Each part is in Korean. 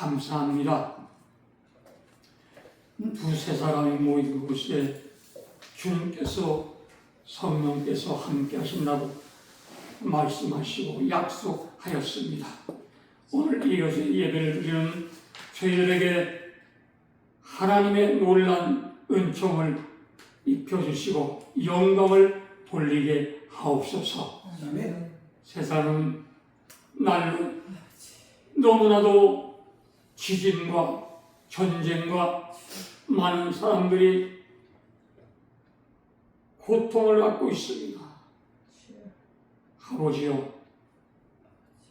감사합니다. 두세 사람이 모인 곳에 주님께서 성령께서 함께 하신다고 말씀하시고 약속하였습니다. 오늘 이것의 예배를 드리는 저희들에게 하나님의 놀란 은총을 입혀주시고 영광을 돌리게 하옵소서. 세상은 날로 너무나도 지진과 전쟁과 많은 사람들이 고통을 받고 있습니다. 아버지요,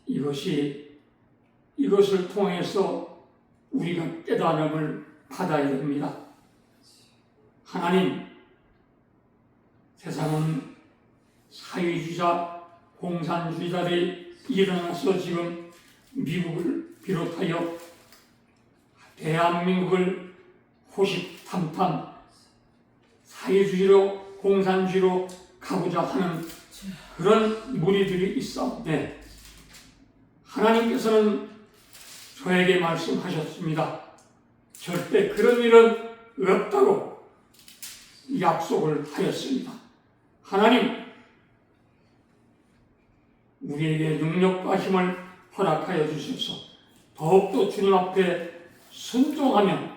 이것을 통해서 우리가 깨달음을 받아야 됩니다. 하나님, 세상은 사회주의자, 공산주의자들이 일어나서 지금 미국을 비롯하여 대한민국을 호시탐탐 사회주의로 공산주의로 가고자 하는 그런 무리들이 있었는데 하나님께서는 저에게 말씀하셨습니다. 절대 그런 일은 없다고 약속을 하였습니다. 하나님, 우리에게 능력과 힘을 허락하여 주셔서 더욱더 주님 앞에 순종하며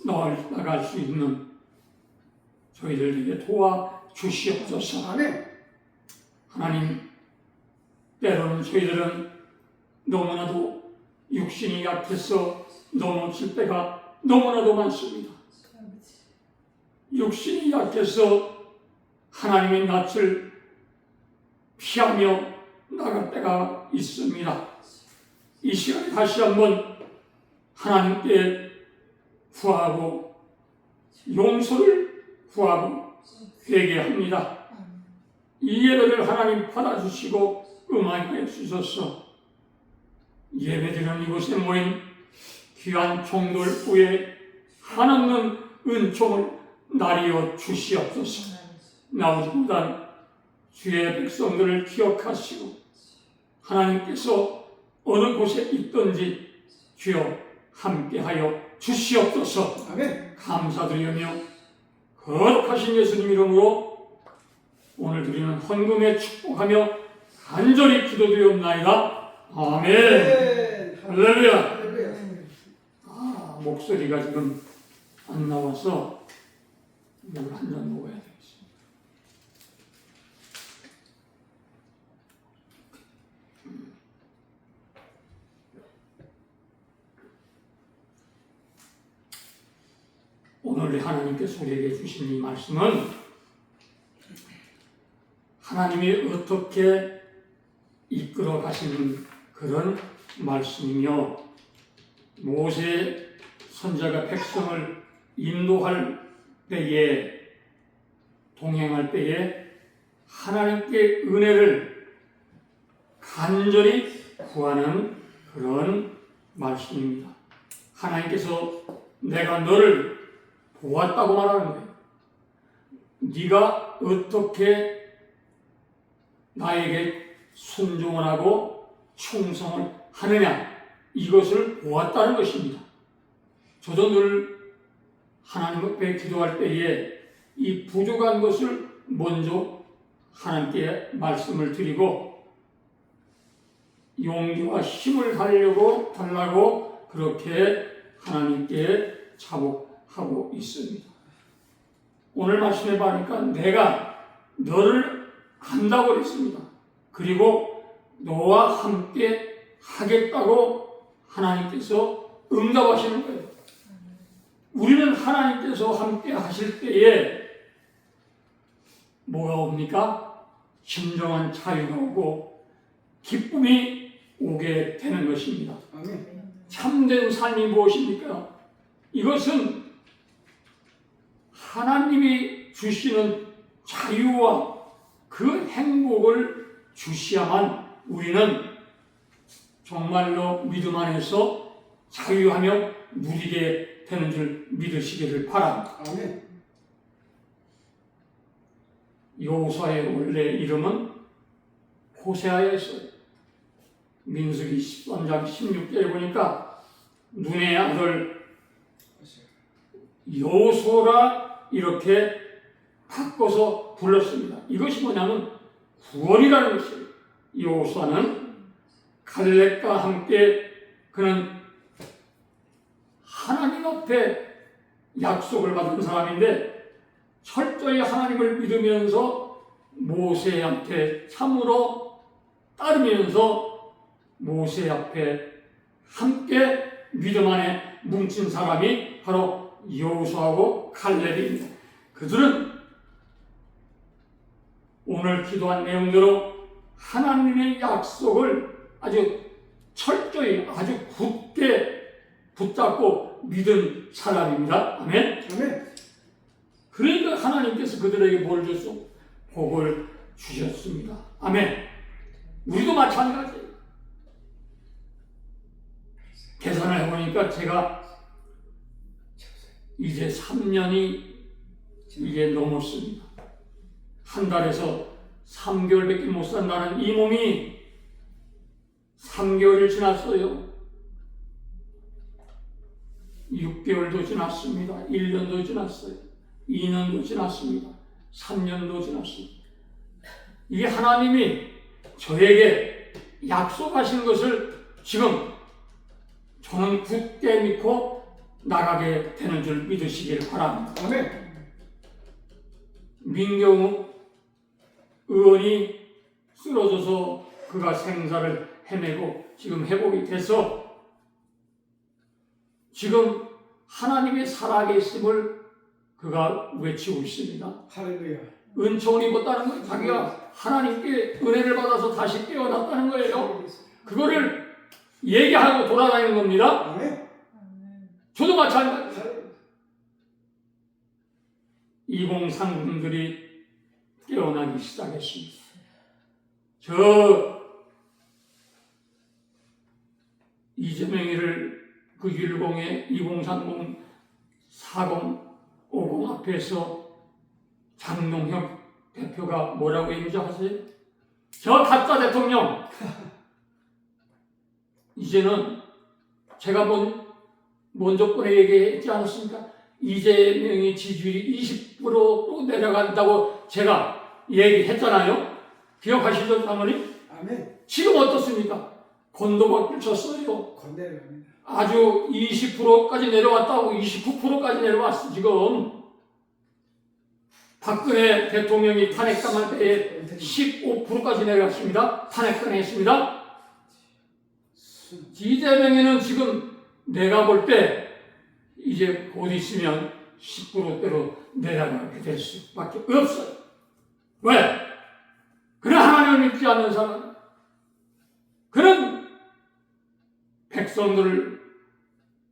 나아갈 수 있는 저희들에게 도와주시옵소서. 하나님, 때로는 저희들은 너무나도 육신이 약해서 넘어질 때가 너무나도 많습니다. 육신이 약해서 하나님의 낯을 피하며 나갈 때가 있습니다. 이 시간에 다시 한번 하나님께 구하고 용서를 구하고 회개합니다. 이 예배를 하나님 받아주시고 음행하여 주셔서 예배드리는 이곳에 모인 귀한 종들 후에 한없는 은총을 나리어 주시옵소서. 나오지보단 주의 백성들을 기억하시고 하나님께서 어느 곳에 있든지 주여 함께하여 주시옵소서. 아멘. 감사드리며 거룩하신 예수님 이름으로 오늘 드리는 헌금에 축복하며 간절히 기도드리옵나이다. 아멘. 할렐루야. 목소리가 지금 안 나와서 물 한 잔 먹어야 되겠습니다. 오늘 하나님께서 우리에게 주신 이 말씀은 하나님이 어떻게 이끌어 가시는 그런 말씀이며 모세 선지자가 백성을 인도할 때에 동행할 때에 하나님께 은혜를 간절히 구하는 그런 말씀입니다. 하나님께서 내가 너를 보았다고 말하는 거예요. 네가 어떻게 나에게 순종을 하고 충성을 하느냐, 이것을 보았다는 것입니다. 저도 늘 하나님 앞에 기도할 때에 이 부족한 것을 먼저 하나님께 말씀을 드리고 용기와 힘을 달라고 그렇게 하나님께 자복하고 있습니다. 오늘 말씀해 보니까 내가 너를 안다고 그랬습니다. 그리고 너와 함께 하겠다고 하나님께서 응답하시는 거예요. 우리는 하나님께서 함께 하실 때에 뭐가 옵니까? 진정한 자유가 오고 기쁨이 오게 되는 것입니다. 참된 삶이 무엇입니까? 이것은 하나님이 주시는 자유와 그 행복을 주시야만 우리는 정말로 믿음 안에서 자유하며 누리게 되는 줄 믿으시기를 바랍니다. 아멘. 여호수아의 원래 이름은 호세아였어요. 민수기 13장 16절에 보니까 눈의 아들 여호수아라 이렇게 바꿔서 불렀습니다. 이것이 뭐냐면 구원이라는 것이에요. 여호수아는 갈렙과 함께 그는 하나님 앞에 약속을 받은 사람인데 철저히 하나님을 믿으면서 모세한테 참으로 따르면서 모세 앞에 함께 믿음 안에 뭉친 사람이 바로 여호수아하고 갈렙입니다. 그들은 오늘 기도한 내용대로 하나님의 약속을 아주 철저히 아주 굳게 붙잡고 믿은 사람입니다. 아멘. 아멘. 그러니까 하나님께서 그들에게 뭘 줬어? 복을 주셨습니다. 아멘. 우리도 마찬가지예요. 계산을 해보니까 제가 이제 3년이 이제 넘었습니다. 한 달에서 3개월밖에 못 산다는 이 몸이 3개월이 지났어요. 6개월도 지났습니다. 1년도 지났어요. 2년도 지났습니다. 3년도 지났습니다. 이게 하나님이 저에게 약속하신 것을 지금 저는 굳게 믿고 나가게 되는 줄 믿으시길 바랍니다. 아멘. 민경우 의원이 쓰러져서 그가 생사를 헤매고 지금 회복이 돼서 지금 하나님의 살아계심을 그가 외치고 있습니다. 할렐루야. 은총을 입었다는 거예요. 자기가 하나님께 은혜를 받아서 다시 깨어났다는 거예요. 그거를 얘기하고 돌아다니는 겁니다. 아멘. 저도 마찬가지예요. 2030들이 깨어나기 시작했습니다. 저 이재명이를 그 율공의 2030, 40, 50 앞에서 장동혁 대표가 뭐라고 얘기하지 아세요? 저 가짜 대통령! 이제는 제가 먼저 번에 얘기했지 않았습니까? 이재명의 지지율이 20%로 내려간다고 제가 얘기했잖아요. 기억하시죠, 사모님? 아멘. 지금 어떻습니까? 건도박질 쳤어요. 건네려갑니다. 아주 20%까지 내려왔다고 29%까지 내려왔어. 지금 박근혜 대통령이 탄핵당할 때에 15%까지 내려갔습니다. 탄핵당했습니다. 이재명에는 지금 내가 볼 때 이제 곧 있으면 10%대로 내려가게 될 수밖에 없어요. 왜? 그는 하나님을 믿지 않는 사람, 그는 백성들을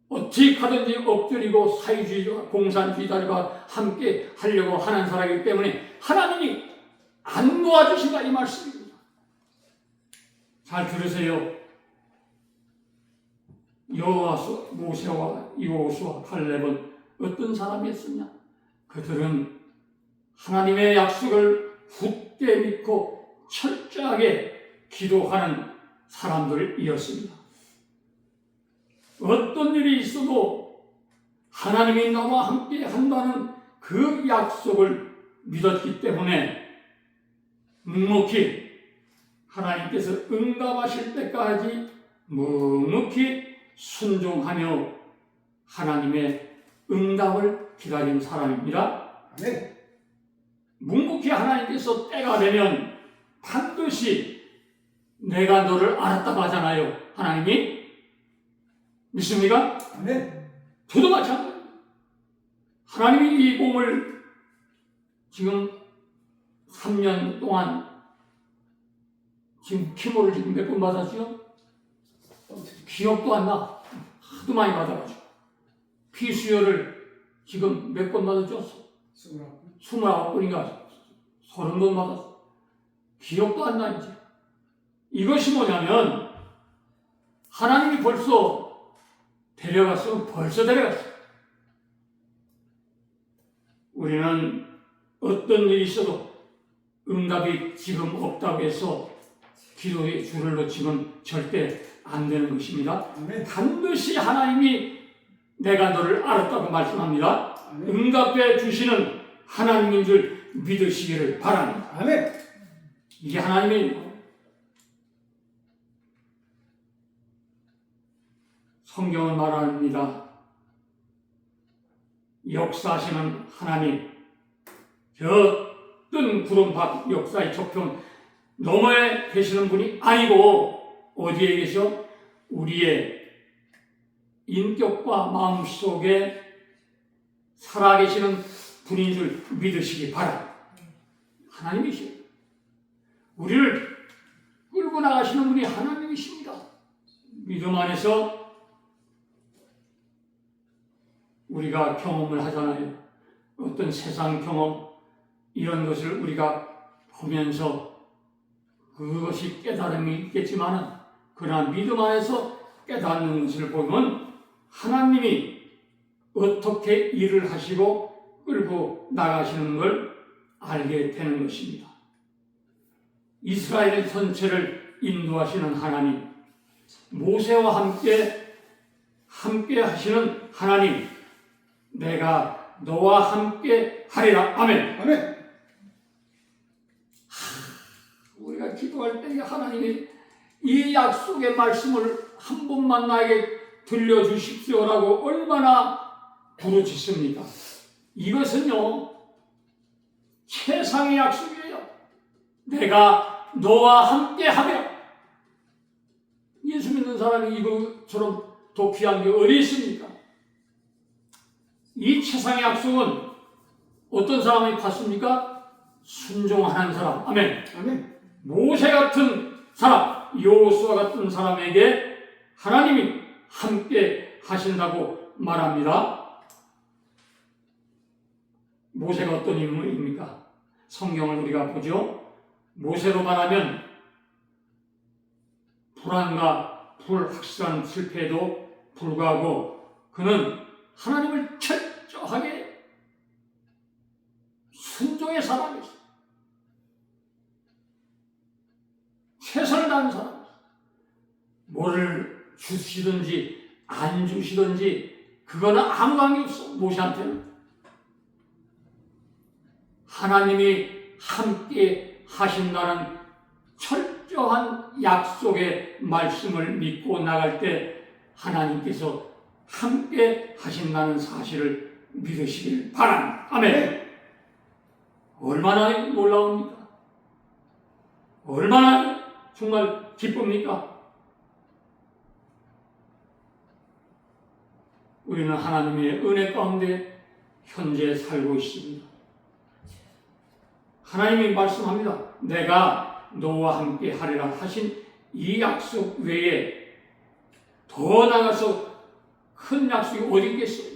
어떻게 하든지 엎드리고 사회주의와 공산주의자들과 함께 하려고 하는 사람이기 때문에 하나님이 안 도와주신다 이 말씀입니다. 잘 들으세요. 여호수아, 모세와 여호수아, 갈렙은 어떤 사람이었느냐? 그들은 하나님의 약속을 굳게 믿고 철저하게 기도하는 사람들이었습니다. 어떤 일이 있어도 하나님이 나와 함께 한다는 그 약속을 믿었기 때문에 묵묵히 하나님께서 응답하실 때까지 묵묵히 순종하며 하나님의 응답을 기다린 사람입니다. 아멘. 묵묵히 하나님께서 때가 되면 반드시 내가 너를 알았다고 하잖아요. 하나님이. 믿습니까? 아멘. 저도 마찬가지입니다. 하나님이 이 몸을 지금 3년 동안 지금 키모를 지금 몇 번 받았죠? 기억도 안 나. 하도 많이 받아가지고. 피수혈을 지금 몇 번 받았죠? 29번인가 30번 받았어. 기억도 안 나, 이제. 이것이 뭐냐면, 하나님이 벌써 데려갔으면 벌써 데려갔어. 우리는 어떤 일이 있어도 응답이 지금 없다고 해서 기도의 줄을 놓치면 절대 안 되는 것입니다. 아멘. 반드시 하나님이 내가 너를 알았다고 말씀합니다. 아멘. 응답해 주시는 하나님인 줄 믿으시기를 바랍니다. 아멘. 이게 하나님의 성경은 말합니다. 역사하시는 하나님, 저 뜬 구름 밖 역사의 저편 너머에 계시는 분이 아니고 어디에 계셔? 우리의 인격과 마음속에 살아계시는 분인 줄 믿으시기 바랍니다. 하나님이시오. 우리를 끌고 나가시는 분이 하나님이십니다. 믿음 안에서 우리가 경험을 하잖아요. 어떤 세상 경험 이런 것을 우리가 보면서 그것이 깨달음이 있겠지만은 그러나 믿음 안에서 깨닫는 것을 보면 하나님이 어떻게 일을 하시고 끌고 나가시는 걸 알게 되는 것입니다. 이스라엘 전체를 인도하시는 하나님, 모세와 함께 하시는 하나님, 내가 너와 함께 하리라. 아멘. 아멘. 우리가 기도할 때 하나님이 이 약속의 말씀을 한 번만 나에게 들려주십시오라고 얼마나 부르짖습니까? 이것은요 최상의 약속이에요. 내가 너와 함께 하며. 예수 믿는 사람이 이것처럼 더 귀한 게 어디 있습니까? 이 최상의 약속은 어떤 사람이 받습니까? 순종하는 사람. 아멘. 아멘. 모세 같은 사람, 여호수아 같은 사람에게 하나님이 함께 하신다고 말합니다. 모세가 어떤 인물입니까? 성경을 우리가 보죠. 모세로 말하면 불안과 불확실한 실패에도 불구하고 그는 하나님을 철저하게 순종의 사람이었어요. 최선을 다하는 사람. 뭐를 주시든지 안 주시든지 그거는 아무 관계없어. 모세한테는 하나님이 함께 하신다는 철저한 약속의 말씀을 믿고 나갈 때 하나님께서 함께 하신다는 사실을 믿으시길 바랍니다. 아멘. 얼마나 놀라웁니까? 얼마나 정말 기쁩니까? 우리는 하나님의 은혜 가운데 현재 살고 있습니다. 하나님이 말씀합니다. 내가 너와 함께 하리라 하신 이 약속 외에 더 나가서 큰 약속이 어디 있겠어요?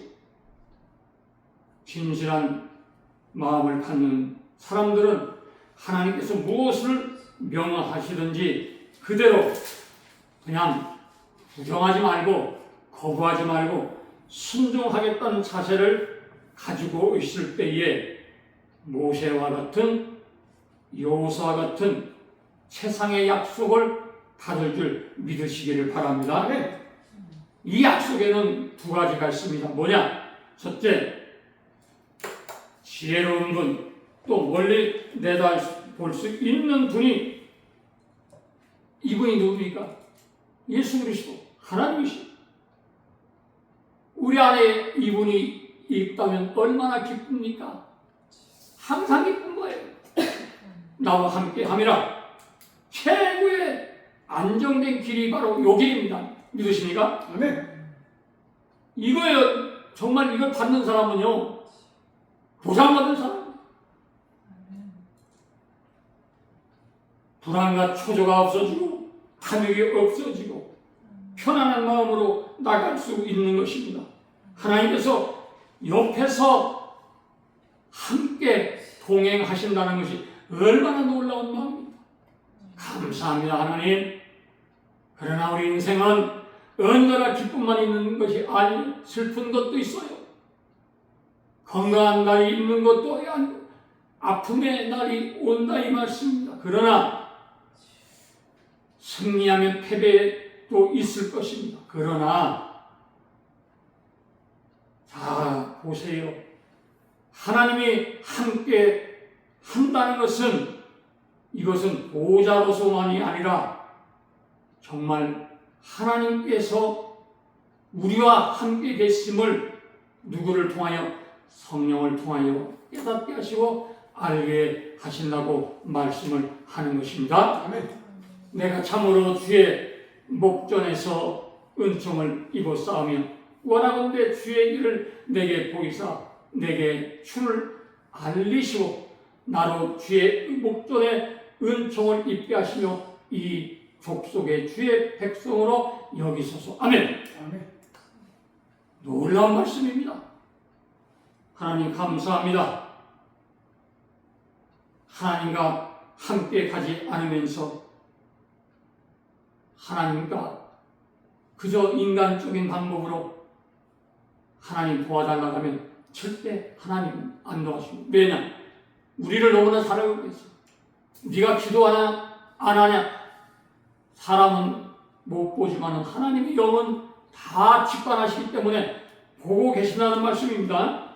진실한 마음을 갖는 사람들은 하나님께서 무엇을 명하시든지 그대로 그냥 부정하지 말고 거부하지 말고 순종하겠다는 자세를 가지고 있을 때에 모세와 같은 여호수아 같은 세상의 약속을 받을 줄 믿으시기를 바랍니다. 이 약속에는 두 가지가 있습니다. 뭐냐? 첫째, 지혜로운 분, 또 멀리 내다볼 수 있는 분이 이분이 누굽니까? 예수 그리스도, 하나님이시죠. 우리 안에 이분이 있다면 얼마나 기쁩니까? 항상 기쁜 거예요. 나와 함께 함이라. 최고의 안정된 길이 바로 요 길입니다. 믿으십니까? 아멘. 이거예요. 정말 이걸 받는 사람은요, 보상받은 사람. 불안과 초조가 없어지고 탐욕이 없어지고 편안한 마음으로 나갈 수 있는 것입니다. 하나님께서 옆에서 함께 동행하신다는 것이 얼마나 놀라운 마음입니다. 감사합니다, 하나님. 그러나 우리 인생은 언제나 기쁨만 있는 것이 아니 슬픈 것도 있어요. 건강한 날이 있는 것도 아니고 아픔의 날이 온다 이 말씀입니다. 그러나 승리하면 패배의 또 있을 것입니다. 그러나 자 보세요. 하나님이 함께 한다는 것은 이것은 보호자로서만이 아니라 정말 하나님께서 우리와 함께 계심을 누구를 통하여? 성령을 통하여 깨닫게 하시고 알게 하신다고 말씀을 하는 것입니다. 아멘. 내가 참으로 주의 목전에서 은총을 입었사오며 원하건대 주의 길을 내게 보이사 내게 주를 알리시고 나로 주의 목전에 은총을 입게 하시며 이 족속의 주의 백성으로 여기소서. 아멘. 아멘. 놀라운 말씀입니다. 하나님 감사합니다. 하나님과 함께 가지 않으면서 하나님과 그저 인간적인 방법으로 하나님 도와달라고 하면 절대 하나님은 안 도와주십니다. 왜냐? 우리를 너무나 사랑하고 계세요. 네가 기도하냐 안 하냐 사람은 못 보지만 하나님의 영은 다 직관하시기 때문에 보고 계신다는 말씀입니다.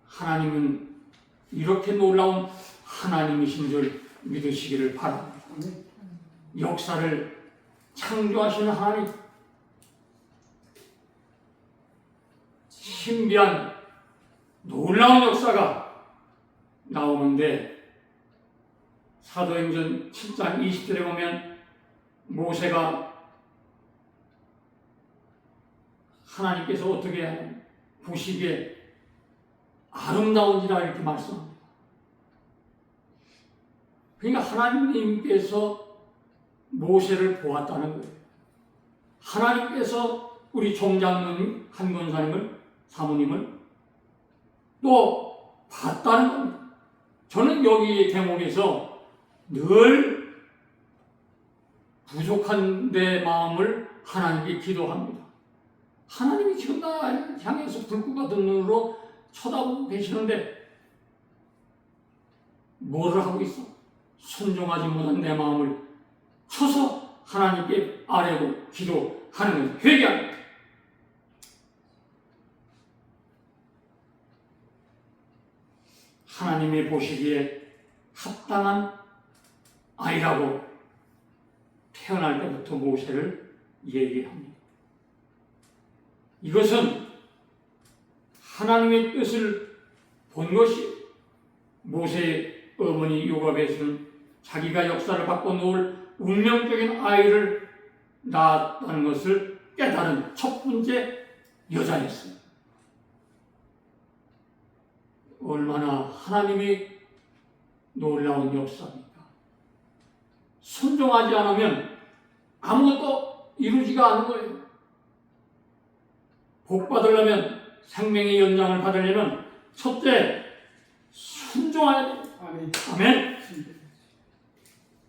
하나님은 이렇게 놀라운 하나님이신 줄 믿으시기를 바랍니다. 역사를 창조하시는 하나님, 신비한 놀라운 역사가 나오는데 사도행전 7장 20절에 보면 모세가 하나님께서 어떻게 하냐면 보시기에 아름다운지라 이렇게 말씀합니다. 그러니까 하나님께서 모세를 보았다는 거예요. 하나님께서 우리 종장로님 한권사님을 사모님을 또 봤다는 겁니다. 저는 여기 대목에서 늘 부족한 내 마음을 하나님께 기도합니다. 하나님이 지금 나 향해서 불꽃 같은 눈으로 쳐다보고 계시는데 뭐를 하고 있어? 순종하지 못한 내 마음을 쳐서 하나님께 아뢰고 기도하는 것을 회개합니다. 하나님이 보시기에 합당한 아이라고 태어날 때부터 모세를 얘기합니다. 이것은 하나님의 뜻을 본 것이 모세의 어머니 요압에서는 자기가 역사를 바꿔놓을 운명적인 아이를 낳았다는 것을 깨달은 첫 번째 여자였습니다. 얼마나 하나님이 놀라운 역사입니까? 순종하지 않으면 아무것도 이루지가 않는 거예요. 복 받으려면 생명의 연장을 받으려면 첫째 순종해야 돼요. 아멘. 아멘.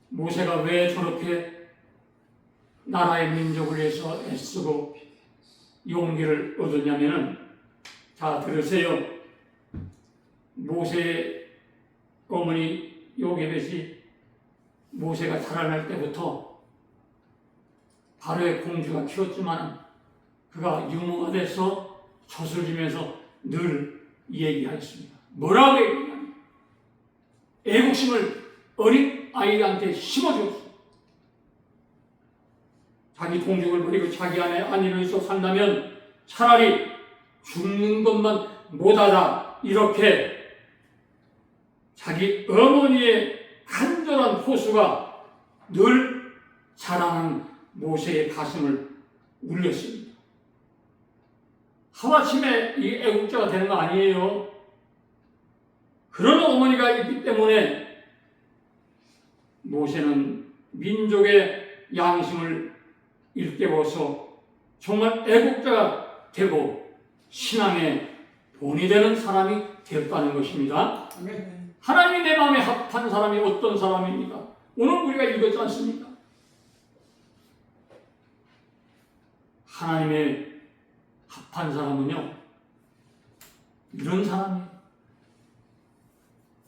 모세가 왜 저렇게 나라의 민족을 위해서 애쓰고 용기를 얻었냐면은 자 들으세요. 모세의 어머니 요게벳이 모세가 자라날 때부터 바로의 공주가 키웠지만 그가 유모가 돼서 젖을 주면서 늘 얘기하였습니다. 뭐라고 얘기하냐면 애국심을 어린 아이한테 심어주었습니다. 자기 동족을 버리고 자기 안에 안위를 있어 산다면 차라리 죽는 것만 못하다 이렇게 자기 어머니의 간절한 호소가 늘 자라는 모세의 가슴을 울렸습니다. 하마침에 이 애국자가 되는 거 아니에요. 그런 어머니가 있기 때문에 모세는 민족의 양심을 일깨워서 정말 애국자가 되고 신앙의 본이 되는 사람이 되었다는 것입니다. 아멘. 하나님이 내 마음에 합한 사람이 어떤 사람입니까? 오늘 우리가 읽었지 않습니까? 하나님의 합한 사람은요, 이런 사람이에요.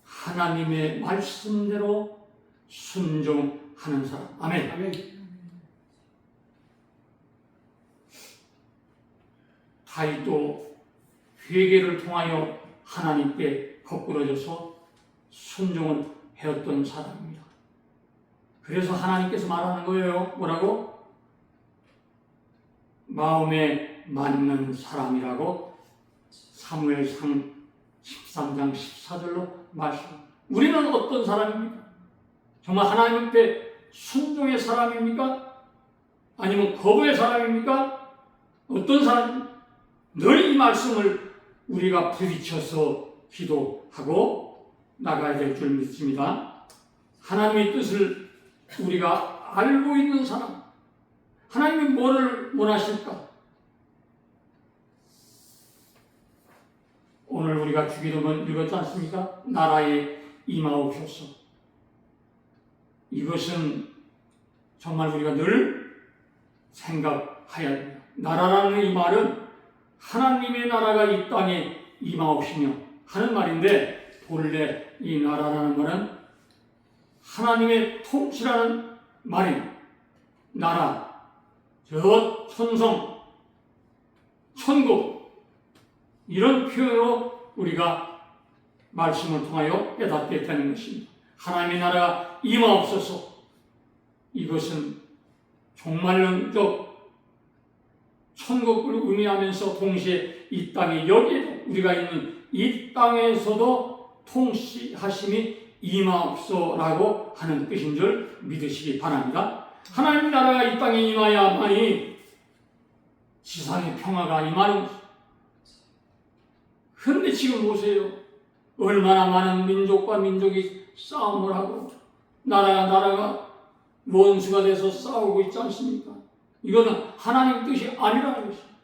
하나님의 말씀대로 순종하는 하는 사람. 아멘. 아멘. 다윗도 회개를 통하여 하나님께 거꾸러져서 순종을 해왔던 사람입니다. 그래서 하나님께서 말하는 거예요. 뭐라고? 마음에 맞는 사람이라고 사무엘상 13장 14절로 말씀합니다. 우리는 어떤 사람입니까? 정말 하나님 앞에 순종의 사람입니까? 아니면 거부의 사람입니까? 어떤 사람입니까? 늘 이 말씀을 우리가 부딪혀서 기도하고 나가야 될 줄 믿습니다. 하나님의 뜻을 우리가 알고 있는 사람, 하나님이 뭐를 원하실까? 오늘 우리가 주기도문 읽었지 않습니까? 나라에 임하옵소서. 이것은 정말 우리가 늘 생각해야 됩니다. 나라라는 이 말은 하나님의 나라가 이 땅에 임하옵시며 하는 말인데, 본래 이 나라라는 말은 하나님의 통치라는 말입니다. 나라, 저 천성, 천국, 이런 표현으로 우리가 말씀을 통하여 깨닫게 되는 것입니다. 하나님의 나라가 임하옵소서. 이것은 종말론적 천국을 의미하면서 동시에 이 땅에, 여기에도 우리가 있는 이 땅에서도 통치하심이 임하옵소라고 하는 뜻인 줄 믿으시기 바랍니다. 하나님의 나라가 이 땅에 임하야만이 지상의 평화가 임하는 것입니다. 그런데 지금 보세요. 얼마나 많은 민족과 민족이 싸움을 하고 나라가 원수가 돼서 싸우고 있지 않습니까? 이거는 하나님 뜻이 아니라는 것입니다.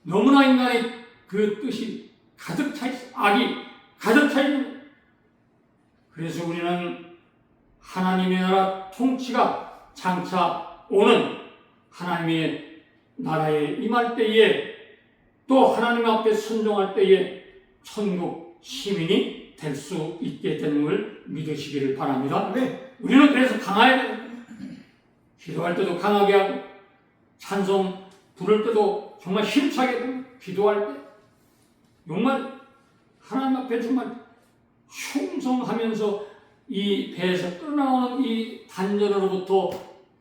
너무나 인간의 그 뜻이 가득 차 있어. 악이 가득 차 있는 거예요. 그래서 우리는 하나님의 나라 통치가 장차 오는 하나님의 나라에 임할 때에, 또 하나님 앞에 순종할 때에 천국 시민이 될 수 있게 되는 걸 믿으시기를 바랍니다. 네. 우리는 그래서 강해야 됩니다. 기도할 때도 강하게 하고, 찬송 부를 때도 정말 힘차게 기도할 때 정말 하나님 앞에 정말 충성하면서 이 배에서 끓어나오는 이 단전으로부터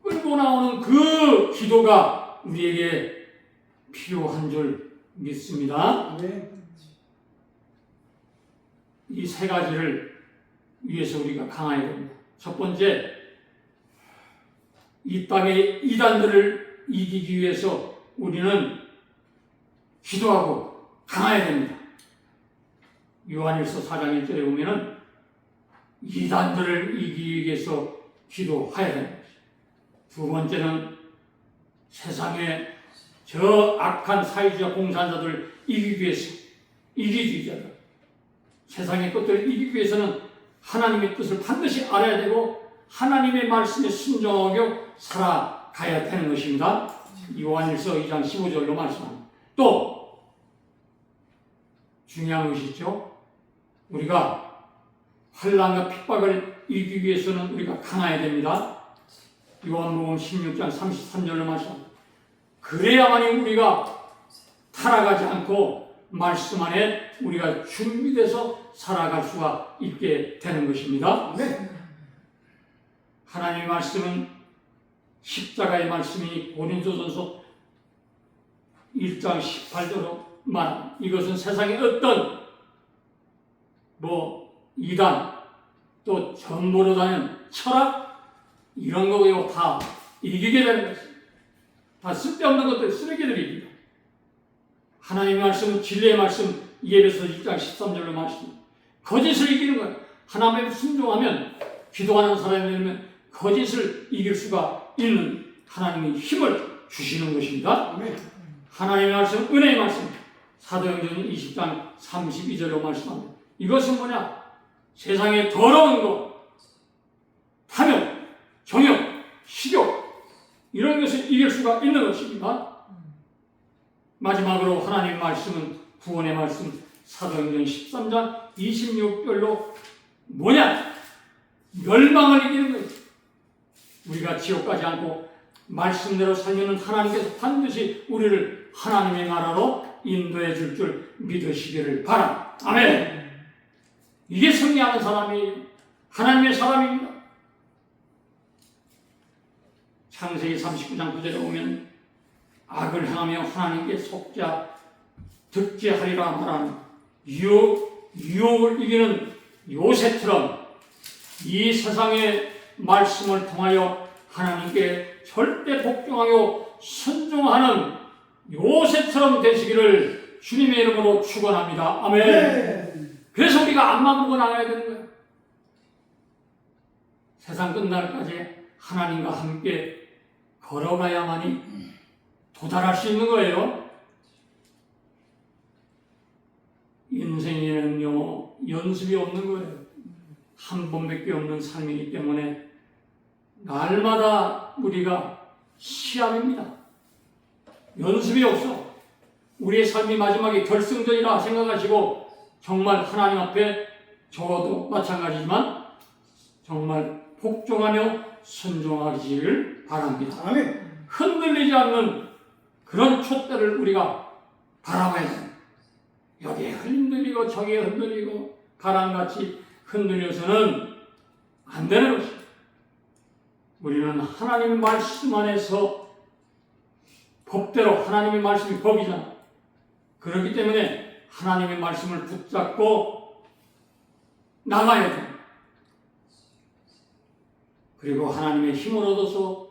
끌고 나오는 그 기도가 우리에게 필요한 줄 믿습니다. 네. 이 세 가지를 위해서 우리가 강해야 됩니다. 첫 번째, 이 땅의 이단들을 이기기 위해서 우리는 기도하고 강해야 됩니다. 요한일서 4장 1절에 보면은 이단들을 이기기 위해서 기도해야 됩니다. 두 번째는 세상의 저 악한 사회주의 공산자들을 이기기 위해서, 이기주의자들, 세상의 것들을 이기기 위해서는 하나님의 뜻을 반드시 알아야 되고 하나님의 말씀에 순종하며 살아가야 되는 것입니다. 요한일서 2장 15절로 말씀합니다. 또 중요한 것이 있죠. 우리가 환난과 핍박을 이기기 위해서는 우리가 강해야 됩니다. 요한복음 16장 33절로 말씀합니다. 그래야만이 우리가 타락하지 않고 말씀 안에 우리가 준비돼서 살아갈 수가 있게 되는 것입니다. 네. 하나님의 말씀은 십자가의 말씀이 고린도전서 1장 18절로 말합니다. 이것은 세상의 어떤 이단, 또 전보로 다니는 철학, 이런 거고 다 이기게 되는 것입니다. 다 쓸데없는 것들, 쓰레기들입니다. 하나님의 말씀은 진리의 말씀, 예배서 1장 13절로 말씀입니다. 거짓을 이기는 거예요. 하나님의 순종하면, 기도하는 사람이 되면 거짓을 이길 수가 있는 하나님의 힘을 주시는 것입니다. 네. 하나님의 말씀, 은혜의 말씀, 사도행전 20장 32절로 말씀합니다. 이것은 뭐냐? 세상의 더러운 것, 탐욕, 정욕, 식욕, 이런 것을 이길 수가 있는 것입니다. 마지막으로 하나님의 말씀은 구원의 말씀, 사도행전 13장 26절로 뭐냐? 멸망을 이기는 거예요. 우리가 지옥 가지 않고 말씀대로 살면 하나님께서 반드시 우리를 하나님의 나라로 인도해 줄 믿으시기를 바랍니다. 아멘. 이게 승리하는 사람이에요. 하나님의 사람입니다. 창세기 39장 9절에 보면 악을 행하며 하나님께 속자 득제하리라 말하는 유혹을 이기는 요셉처럼 이 세상의 말씀을 통하여 하나님께 절대 복종하고 순종하는 요셉처럼 되시기를 주님의 이름으로 축원합니다. 아멘. 네. 그래서 우리가 앞만 보고 나가야 되는 거예요. 세상 끝날까지 하나님과 함께 걸어가야만이 도달할 수 있는 거예요. 인생에는요, 연습이 없는 거예요. 한 번밖에 없는 삶이기 때문에 날마다 우리가 시합입니다. 연습이 없어. 우리의 삶이 마지막에 결승전이라 생각하시고 정말 하나님 앞에 저도 마찬가지지만 정말 복종하며 순종하기를 바랍니다. 아멘. 흔들리지 않는 그런 촛대를 우리가 바라봐야 됩니다. 여기에 흔들리고 저기에 흔들리고 가랑같이 흔들려서는 안 되는 것입니다. 우리는 하나님의 말씀 안에서 법대로 하나님의 말씀이 법이잖아. 그렇기 때문에 하나님의 말씀을 붙잡고 나가야 돼. 그리고 하나님의 힘을 얻어서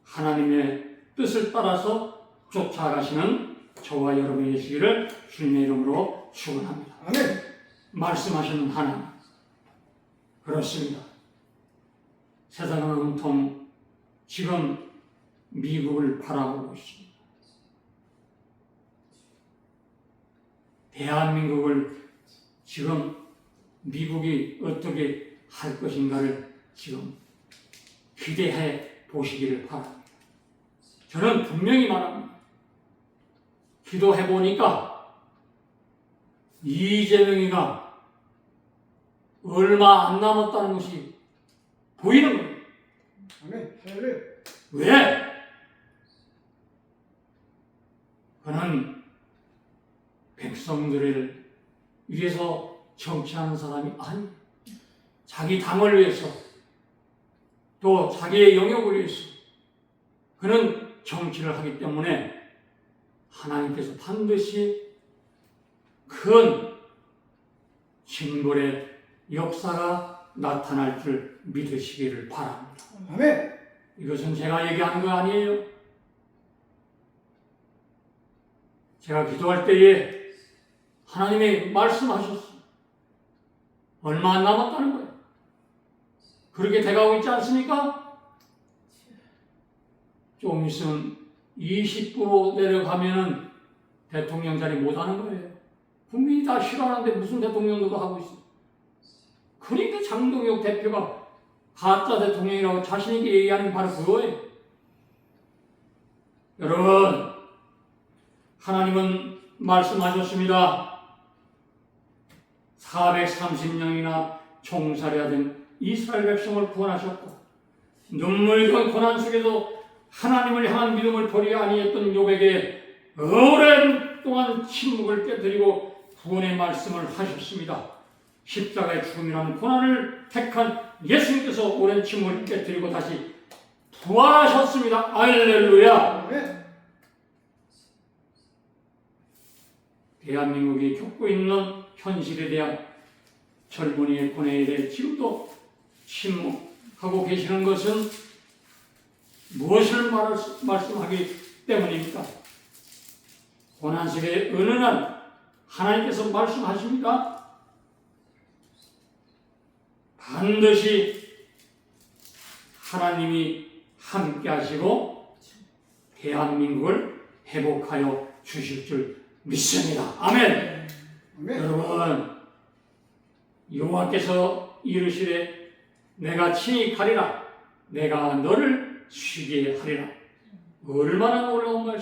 하나님의 뜻을 따라서 쫓아가시는 저와 여러분이 되시기를 주님의 이름으로 축원합니다. 아멘. 말씀하시는 하나님. 그렇습니다. 세상은 온통 지금 미국을 바라보고 있습니다. 대한민국을 지금 미국이 어떻게 할 것인가를 지금 기대해 보시기를 바랍니다. 저는 분명히 말합니다. 기도해 보니까 이재명이가 얼마 안 남았다는 것이 보이는 거예요. 왜? 그는 백성들을 위해서 정치하는 사람이 아니에요. 자기 당을 위해서 또 자기의 영역을 위해서 그는 정치를 하기 때문에 하나님께서 반드시 큰 징벌의 역사가 나타날 줄 믿으시기를 바랍니다. 아멘. 이것은 제가 얘기하는 거 아니에요. 제가 기도할 때에 하나님이 말씀하셨어요. 얼마 안 남았다는 거예요. 그렇게 돼가고 있지 않습니까? 좀 있으면 20% 내려가면은 대통령 자리 못 하는 거예요. 국민이 다 싫어하는데 무슨 대통령도 하고 있어요. 그러니까 장동혁 대표가 가짜 대통령이라고 자신있게 얘기하는 게 바로 그거예요. 여러분, 하나님은 말씀하셨습니다. 430년이나 총살해야 된 이스라엘 백성을 구원하셨고 눈물과 고난 속에도 하나님을 향한 믿음을 버리지 아니했던 욥에게 오랜 동안 침묵을 깨뜨리고 구원의 말씀을 하셨습니다. 십자가의 죽음이라는 고난을 택한 예수님께서 오랜 침묵을 깨뜨리고 다시 부활하셨습니다. 할렐루야. 대한민국이 겪고 있는 현실에 대한 젊은이의 고뇌에 대해 지금도 침묵하고 계시는 것은 무엇을 말씀하기 때문입니까? 고난 속에 어느 날 하나님께서 말씀하십니다. 반드시 하나님이 함께 하시고 대한민국을 회복하여 주실 줄 믿습니다. 아멘. 아멘. 여러분, 여호와께서 이르시되 내가 친히 가리라. 내가 너를 쉬게 하리라. 얼마나 놀라운 말씀.